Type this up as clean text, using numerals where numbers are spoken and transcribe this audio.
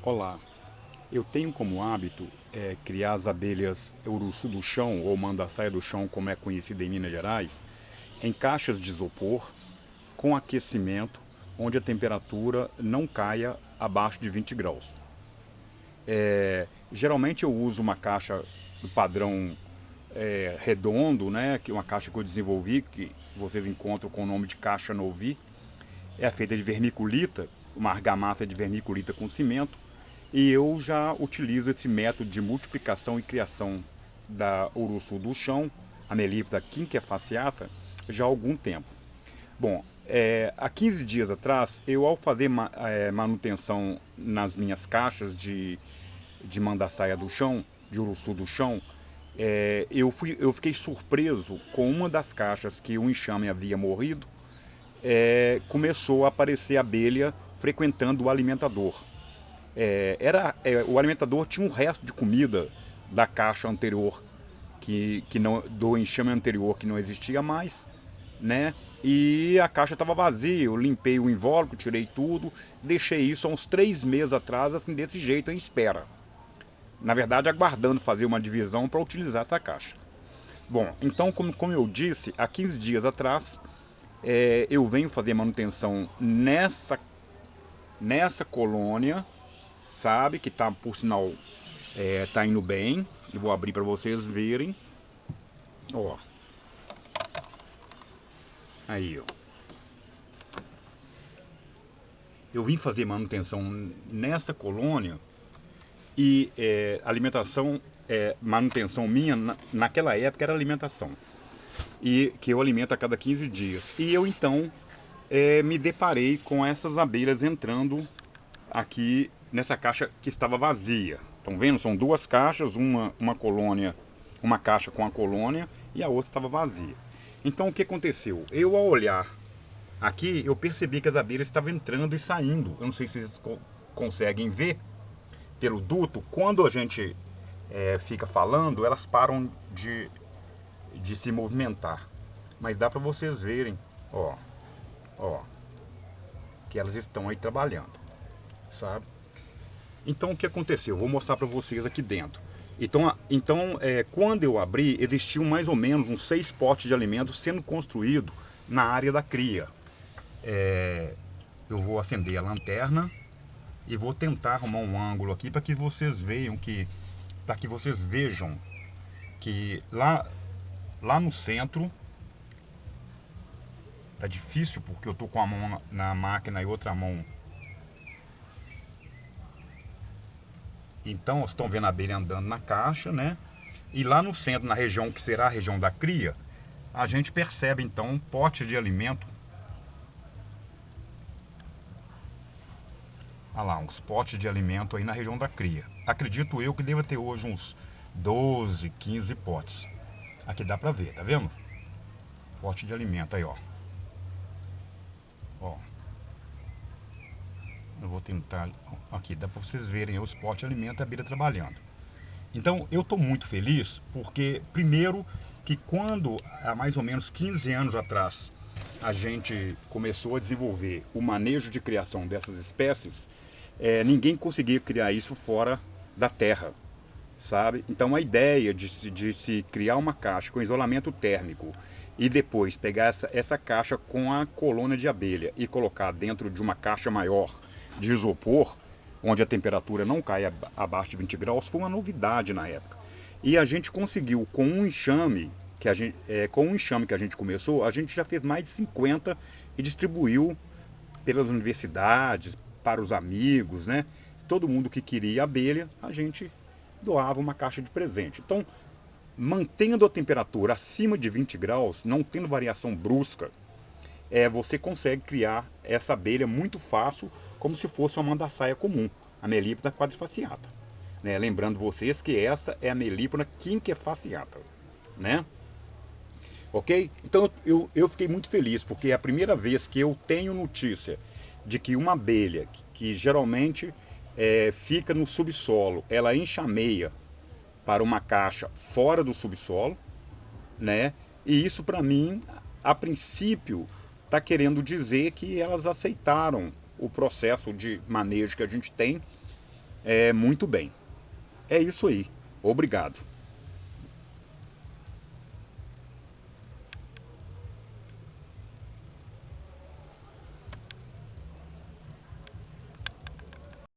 Olá, eu tenho como hábito criar as abelhas Uruçu do chão, ou Mandaçaia do chão, como é conhecida em Minas Gerais, em caixas de isopor, com aquecimento, onde a temperatura não caia abaixo de 20 graus. Geralmente eu uso uma caixa do padrão redondo, né, que é uma caixa que eu desenvolvi, que vocês encontram com o nome de caixa Novi. É feita de vermiculita, uma argamassa de vermiculita com cimento, e eu já utilizo esse método de multiplicação e criação da Uruçu do chão, a Melipta quinquefasciata, já há algum tempo. Bom, há 15 dias atrás, eu ao fazer manutenção nas minhas caixas de mandaçaia do chão, de Uruçu do chão, eu fiquei surpreso com uma das caixas que o enxame havia morrido. Começou a aparecer abelha frequentando o alimentador. O alimentador tinha um resto de comida da caixa anterior, que não, do enxame anterior, que não existia mais, né? E a caixa estava vazia. Eu limpei o invólucro, tirei tudo, deixei isso há uns 3 meses atrás, assim, desse jeito, em espera. Na verdade, aguardando fazer uma divisão para utilizar essa caixa. Bom, então, como eu disse, há 15 dias atrás, eu venho fazer manutenção nessa colônia, sabe, que tá, por sinal, tá indo bem. Eu vou abrir para vocês verem. Ó, aí, ó. Eu vim fazer manutenção nessa colônia e alimentação, manutenção minha naquela época era alimentação, e que eu alimento a cada 15 dias. E eu então me deparei com essas abelhas entrando aqui nessa caixa que estava vazia. Estão vendo? São duas caixas, uma colônia, uma caixa com a colônia e a outra estava vazia. Então o que aconteceu? Eu ao olhar aqui, eu percebi que as abelhas estavam entrando e saindo. Eu não sei se vocês conseguem ver pelo duto. Quando a gente fica falando, elas param de se movimentar. Mas dá para vocês verem, ó, ó, que elas estão aí trabalhando, sabe? Então o que aconteceu? Vou mostrar para vocês aqui dentro. Então quando eu abri, existiam mais ou menos uns 6 potes de alimentos sendo construídos na área da cria. Eu vou acender a lanterna e vou tentar arrumar um ângulo aqui para que vocês vejam que lá no centro tá difícil porque eu tô com a mão na máquina e outra mão. Então, vocês estão vendo a abelha andando na caixa, né? E lá no centro, na região que será a região da cria, a gente percebe então um pote de alimento. Olha lá, uns potes de alimento aí na região da cria. Acredito eu que deva ter hoje uns 12, 15 potes. Aqui dá pra ver, tá vendo? Pote de alimento aí, ó. Ó. Eu vou tentar... Aqui, dá pra vocês verem os potes de alimento e a abelha trabalhando. Então, eu tô muito feliz porque, primeiro, que quando, há mais ou menos 15 anos atrás, a gente começou a desenvolver o manejo de criação dessas espécies, ninguém conseguia criar isso fora da terra, sabe? Então a ideia de se criar uma caixa com isolamento térmico e depois pegar essa caixa com a colônia de abelha e colocar dentro de uma caixa maior de isopor, onde a temperatura não cai abaixo de 20 graus, foi uma novidade na época. E a gente conseguiu, com um enxame que a gente começou, a gente já fez mais de 50 e distribuiu pelas universidades, para os amigos, né? Todo mundo que queria abelha, a gente doava uma caixa de presente. Então, mantendo a temperatura acima de 20 graus, não tendo variação brusca, você consegue criar essa abelha muito fácil, como se fosse uma mandaçaia comum, a Melipona quadrifasciata. Né? Lembrando vocês que essa é a Melipona quinquefasciata, né? Ok? Então eu fiquei muito feliz, porque é a primeira vez que eu tenho notícia de que uma abelha, que geralmente fica no subsolo, ela enxameia para uma caixa fora do subsolo, né? E isso para mim, a princípio, está querendo dizer que elas aceitaram o processo de manejo que a gente tem muito bem. É isso aí. Obrigado.